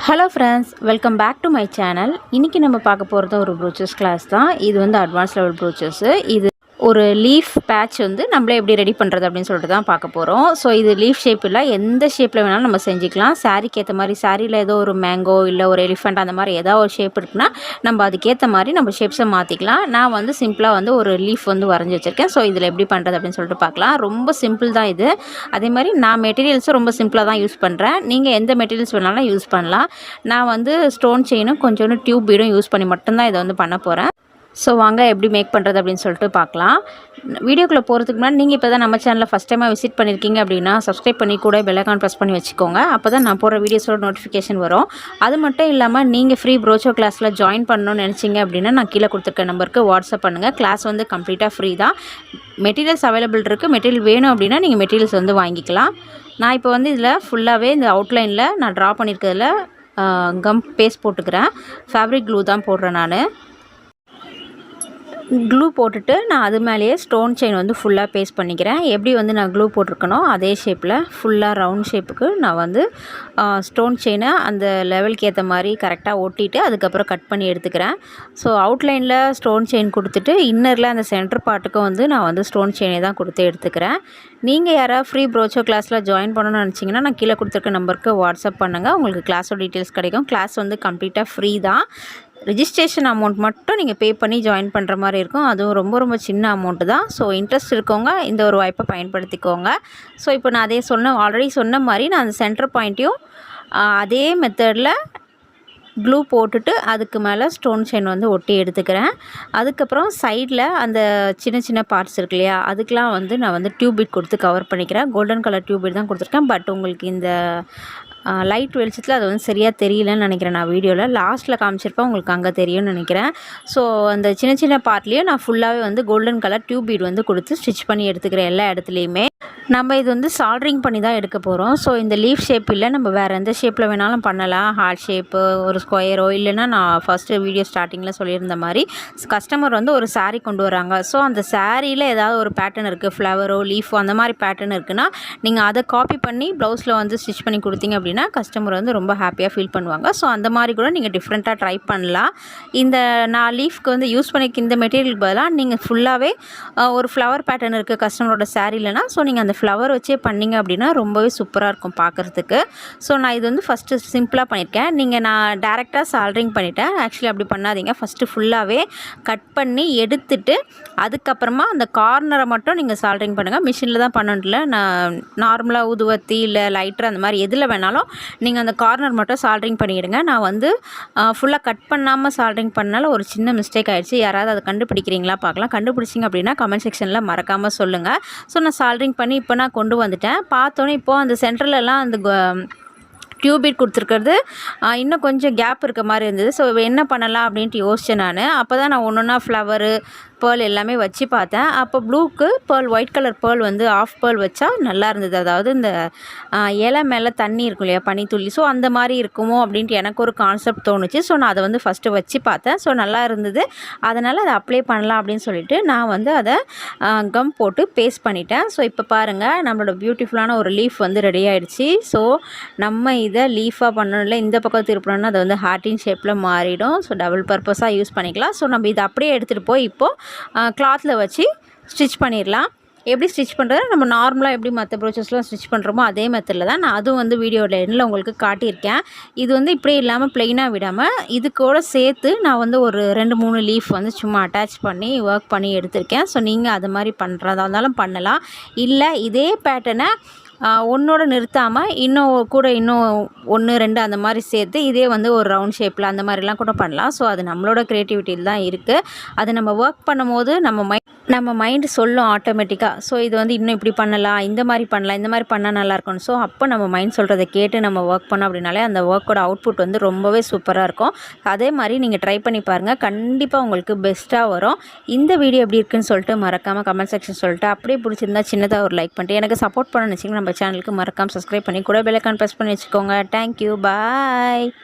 Hello friends, welcome back to my channel. இன்றைக்கி நம்ம பார்க்க போகிறது ஒரு ப்ரூச்சர்ஸ் கிளாஸ் தான். இது வந்து அட்வான்ஸ் லெவல் ப்ரூச்சர்ஸு. இது ஒரு லீஃப் பேட்ச் வந்து நம்மளே எப்படி ரெடி பண்ணுறது அப்படின்னு சொல்லிட்டு தான் பார்க்க போகிறோம். ஸோ இது லீஃப் ஷேப் இல்லை, எந்த ஷேப்பில் வேணாலும் நம்ம செஞ்சுக்கலாம். சாரீக்கு ஏற்ற மாதிரி, சாரியில் ஏதோ ஒரு மேங்கோ இல்லை ஒரு எலிஃபெண்ட் அந்த மாதிரி ஏதாவது ஒரு ஷேப் இருக்குன்னா நம்ம அதுக்கேற்ற மாதிரி நம்ம ஷேப்ஸை மாற்றிக்கலாம். நான் வந்து சிம்பிளாக வந்து ஒரு லீஃப் வந்து வரைஞ்சி வச்சுருக்கேன். ஸோ இதில் எப்படி பண்ணுறது அப்படின்னு சொல்லிட்டு பார்க்கலாம். ரொம்ப சிம்பிள் தான் இது. அதே மாதிரி நான் மெட்டீரியல்ஸும் ரொம்ப சிம்பிளாக தான் யூஸ் பண்ணுறேன். நீங்கள் எந்த மெட்டீரியல்ஸ் வேணாலும் யூஸ் பண்ணலாம். நான் வந்து ஸ்டோன் செயினும் கொஞ்சோண்டு டியூப் பீடும் யூஸ் பண்ணி மட்டும்தான் இதை வந்து பண்ண போகிறேன். ஸோ வாங்க எப்படி மேக் பண்ணுறது அப்படின்னு சொல்லிட்டு பார்க்கலாம். வீடியோக்குள்ளே போகிறதுக்கு முன்னாடி நீங்கள் இப்போ தான் நம்ம சேனலில் ஃபஸ்ட் டைமாக விசிட் பண்ணியிருக்கீங்க அப்படின்னா சப்ஸ்கிரைப் பண்ணி கூட பெல் ஐகான் ப்ரெஸ் பண்ணி வச்சுக்கோங்க. அப்போ தான் நான் போடுற வீடியோஸோட நோட்டிஃபிகேஷன் வரும். அது மட்டும் இல்லாமல் நீங்கள் ஃப்ரீ ப்ரோச்சோ கிளாஸில் ஜாயின் பண்ணணும்னு நினச்சிங்க அப்படின்னா நான் கீழே கொடுத்துருக்க நம்பருக்கு வாட்ஸ்அப் பண்ணுங்கள். கிளாஸ் வந்து கம்ப்ளீட்டாக ஃப்ரீ தான். மெட்டீரியல்ஸ் அவைலபிள் இருக்குது. மெட்டீரியல் வேணும் அப்படின்னா நீங்கள் மெட்டீரியல்ஸ் வந்து வாங்கிக்கலாம். நான் இப்போ வந்து இதில் ஃபுல்லாகவே இந்த அவுட்லைனில் நான் ட்ரா பண்ணியிருக்கிறதுல கம் பேஸ்ட் போட்டுக்கிறேன். ஃபேப்ரிக் க்ளூ தான் போடுறேன் நான். க்ளூ போட்டுட்டு நான் அது மேலேயே ஸ்டோன் செயின் வந்து ஃபுல்லாக பேஸ்ட் பண்ணிக்கிறேன். எப்படி வந்து நான் க்ளூ போட்டிருக்கனோ அதே ஷேப்பில் ஃபுல்லாக ரவுண்ட் ஷேப்புக்கு நான் வந்து ஸ்டோன் செயினை அந்த லெவலுக்கு ஏற்ற மாதிரி கரெக்டாக ஒட்டிட்டு அதுக்கப்புறம் கட் பண்ணி எடுத்துக்கிறேன். ஸோ அவுட்லைனில் ஸ்டோன் செயின் கொடுத்துட்டு இன்னரில் அந்த சென்டர் பார்ட்டுக்கும் வந்து நான் வந்து ஸ்டோன் செயினை தான் கொடுத்து எடுத்துக்கிறேன். நீங்கள் யாராவது ஃப்ரீ ப்ரோச்சோ கிளாஸில் ஜாயின் பண்ணணும்னு நினச்சிங்கன்னா நான் கீழே கொடுத்துருக்க நம்பருக்கு வாட்ஸ்அப் பண்ணுங்கள். உங்களுக்கு கிளாஸோட டீட்டெயில்ஸ் கிடைக்கும். கிளாஸ் வந்து கம்ப்ளீட்டாக ஃப்ரீ தான். ரிஜிஸ்ட்ரேஷன் அமௌண்ட் மட்டும் நீங்கள் பே பண்ணி ஜாயின் பண்ணுற மாதிரி இருக்கும். அதுவும் ரொம்ப ரொம்ப சின்ன அமௌண்ட்டு தான். ஸோ இன்ட்ரெஸ்ட் இருக்கவங்க இந்த ஒரு வாய்ப்பை பயன்படுத்திக்கோங்க. ஸோ இப்போ நான் ஆல்ரெடி சொன்ன மாதிரி நான் அந்த சென்டர் பாயிண்ட்டையும் அதே மெத்தடில் க்ளூ போட்டுட்டு அதுக்கு மேலே ஸ்டோன் செயின் வந்து ஒட்டி எடுத்துக்கிறேன். அதுக்கப்புறம் சைடில் அந்த சின்ன சின்ன பார்ட்ஸ் இருக்கு இல்லையா, அதுக்கெலாம் வந்து நான் வந்து டியூப் பீட் கொடுத்து கவர் பண்ணிக்கிறேன். கோல்டன் கலர் டியூப் பீட் தான் கொடுத்துருக்கேன். பட் உங்களுக்கு இந்த லைட் வெளிச்சத்தில் அது வந்து சரியாக தெரியலன்னு நினைக்கிறேன். நான் வீடியோவில் லாஸ்ட்டில் காமிச்சிருப்பேன், உங்களுக்கு அங்கே தெரியும்னு நினைக்கிறேன். ஸோ அந்த சின்ன சின்ன பார்ட்லேயும் நான் ஃபுல்லாகவே வந்து கோல்டன் கலர் டியூப் பீட் வந்து கொடுத்து ஸ்டிச் பண்ணி எடுத்துக்கிறேன் எல்லா இடத்துலையுமே. நம்ம இது வந்து சால்ட்ரிங் பண்ணி தான் எடுக்க போகிறோம். ஸோ இந்த லீஃப் ஷேப் இல்லை, நம்ம வேறு எந்த ஷேப்பில் வேணாலும் பண்ணலாம். ஹார்ட் ஷேப்பு, ஒரு ஸ்கொயரோ, இல்லைன்னா நான் ஃபஸ்ட்டு வீடியோ ஸ்டார்டிங்கில் சொல்லியிருந்த மாதிரி கஸ்டமர் வந்து ஒரு சாரீ கொண்டு வராங்க. ஸோ அந்த சாரியில் ஏதாவது ஒரு பேட்டர்ன் இருக்குது, ஃப்ளவரோ லீஃபோ அந்த மாதிரி பேட்டர்ன் இருக்குன்னா நீங்கள் அதை காப்பி பண்ணி ப்ளவுஸில் வந்து ஸ்டிச் பண்ணி கொடுத்தீங்க அப்படின்னா கஸ்டமர் வந்து ரொம்ப ஹாப்பியாக ஃபீல் பண்ணுவாங்க. ஸோ அந்த மாதிரி கூட நீங்கள் டிஃப்ரெண்ட்டாக ட்ரை பண்ணலாம். இந்த நான் லீஃப்க்கு வந்து யூஸ் பண்ணிக்க இந்த மெட்டீரியலுக்கு பதிலாக நீங்கள் ஃபுல்லாகவே ஒரு ஃப்ளவர் பேட்டர்ன் இருக்குது கஸ்டமரோட சாரீலனா, ஸோ நீங்கள் அந்த ஃப்ளவர் வச்சே பண்ணிங்க அப்படின்னா ரொம்பவே சூப்பராக இருக்கும் பார்க்குறதுக்கு. ஸோ நான் இது வந்து ஃபஸ்ட்டு சிம்பிளாக பண்ணியிருக்கேன். நான் டேரெக்டாக சால்ட்ரிங் பண்ணிட்டேன். ஆக்சுவலி அப்படி பண்ணாதீங்க. ஃபஸ்ட்டு ஃபுல்லாகவே கட் பண்ணி எடுத்துட்டு அதுக்கப்புறமா அந்த கார்னரை மட்டும் நீங்கள் சால்ட்ரிங் பண்ணுங்கள். மிஷினில் தான் பண்ணணும்ல, நான் நார்மலாக ஊதுவத்தி இல்லை லைட்டர் அந்த மாதிரி எதில் வேணாலும் நீங்கள் அந்த கார்னர் மட்டும் சால்ட்ரிங் பண்ணிவிடுங்க. நான் வந்து ஃபுல்லாக கட் பண்ணாமல் சால்ட்ரிங் பண்ணனால ஒரு சின்ன மிஸ்டேக் ஆகிடுச்சு. யாராவது அதை கண்டுபிடிக்கிறீங்களா பார்க்கலாம். கண்டுபிடிச்சிங்க அப்படின்னா கமெண்ட் செக்ஷனில் மறக்காமல் சொல்லுங்கள். ஸோ நான் சால்ட்ரிங் பண்ணி இப்போ நான் கொண்டு வந்துட்டேன். பார்த்தோன்னே இப்போது அந்த சென்டர்லலாம் அந்த டியூப் பீட் கொடுத்துருக்கிறது இன்னும் கொஞ்சம் கேப் இருக்க மாதிரி இருந்தது. ஸோ என்ன பண்ணலாம் அப்படின்ட்டு யோசித்தேன் நான். அப்போ தான் நான் ஒன்று ஒன்றா ஃப்ளவரு பேர்ல் எல்லாமே வச்சு பார்த்தேன். அப்போ ப்ளூக்கு பேர்ல், ஒயிட் கலர் பேர்ல் வந்து ஆஃப் பேர்ல் வச்சா நல்லா இருந்தது. அதாவது இந்த இலை மேலே தண்ணி இருக்கும் இல்லையா, பனித்துளி, ஸோ அந்த மாதிரி இருக்குமோ அப்படின்ட்டு எனக்கு ஒரு கான்செப்ட் தோணுச்சு. ஸோ நான் அதை வந்து ஃபஸ்ட்டு வச்சு பார்த்தேன். ஸோ நல்லா இருந்தது. அதனால் அதை அப்ளை பண்ணலாம் அப்படின்னு சொல்லிட்டு நான் வந்து அதை கம் போட்டு பேஸ்ட் பண்ணிட்டேன். ஸோ இப்போ பாருங்கள், நம்மளோட பியூட்டிஃபுல்லான ஒரு லீஃப் வந்து ரெடி ஆகிடுச்சு. ஸோ நம்ம இதை லீஃபாக பண்ணணும்ல, இந்த பக்கம் திருப்பணும்னா அது வந்து ஹார்ட்டின் ஷேப்பில் மாறிடும். ஸோ டபுள் பர்பஸாக யூஸ் பண்ணிக்கலாம். ஸோ நம்ம இதை அப்படியே எடுத்துகிட்டு போய் இப்போது கிளாத்தில் வச்சு ஸ்டிச் பண்ணிடலாம். எப்படி ஸ்டிச் பண்ணுறது, நம்ம நார்மலாக எப்படி மற்ற ப்ரோச்சஸ்லாம் ஸ்டிச் பண்ணுறோமோ அதே மெத்தடில் தான் நான் அதுவும் வந்து வீடியோவில் எண்ணில் உங்களுக்கு காட்டியிருக்கேன். இது வந்து இப்படியே இல்லாமல் ப்ளெயினாக விடாமல் இது கூட சேர்த்து நான் வந்து ஒரு 2-3 லீஃப் வந்து சும்மா அட்டாச் பண்ணி ஒர்க் பண்ணி எடுத்திருக்கேன். ஸோ நீங்கள் அது மாதிரி பண்ணுறதா இருந்தாலும் பண்ணலாம். இல்லை இதே பேட்டர்னை ஒன்றோடு நிறுத்தாமல் இன்னும் 1-2 அந்த மாதிரி சேர்த்து இதே வந்து ஒரு ரவுண்ட் ஷேப்பில் அந்த மாதிரிலாம் கூட பண்ணலாம். ஸோ அது நம்மளோட க்ரியேட்டிவிட்டியில் தான் இருக்குது. அது நம்ம ஒர்க் பண்ணும்போது நம்ம மைண்டு சொல்லும் ஆட்டோமேட்டிக்காக. ஸோ இது வந்து இன்னும் இப்படி பண்ணலாம், இந்த மாதிரி பண்ணலாம், இந்த மாதிரி பண்ணால் நல்லாயிருக்கும். ஸோ அப்போ நம்ம மைண்ட் சொல்கிறத கேட்டு நம்ம ஒர்க் பண்ணோம் அப்படின்னாலே அந்த ஒர்க்கோட அவுட்புட் வந்து ரொம்பவே சூப்பராக இருக்கும். அதே மாதிரி நீங்கள் ட்ரை பண்ணி பாருங்கள், கண்டிப்பாக உங்களுக்கு பெஸ்ட்டாக வரும். இந்த வீடியோ எப்படி இருக்குன்னு சொல்லிட்டு மறக்காமல் கமெண்ட் செக்ஷன் சொல்லிட்டு, அப்படியே பிடிச்சிருந்தா சின்னதாக ஒரு லைக் பண்ணிட்டு எனக்கு சப்போர்ட் பண்ண நினச்சிங்கன்னா நம்ம சேனலுக்கு மறக்காமல் சப்ஸ்கிரைப் பண்ணி கூட பெல் ஐகான் ப்ரெஸ் பண்ணி வச்சுக்கோங்க. தேங்க்யூ, பாய்.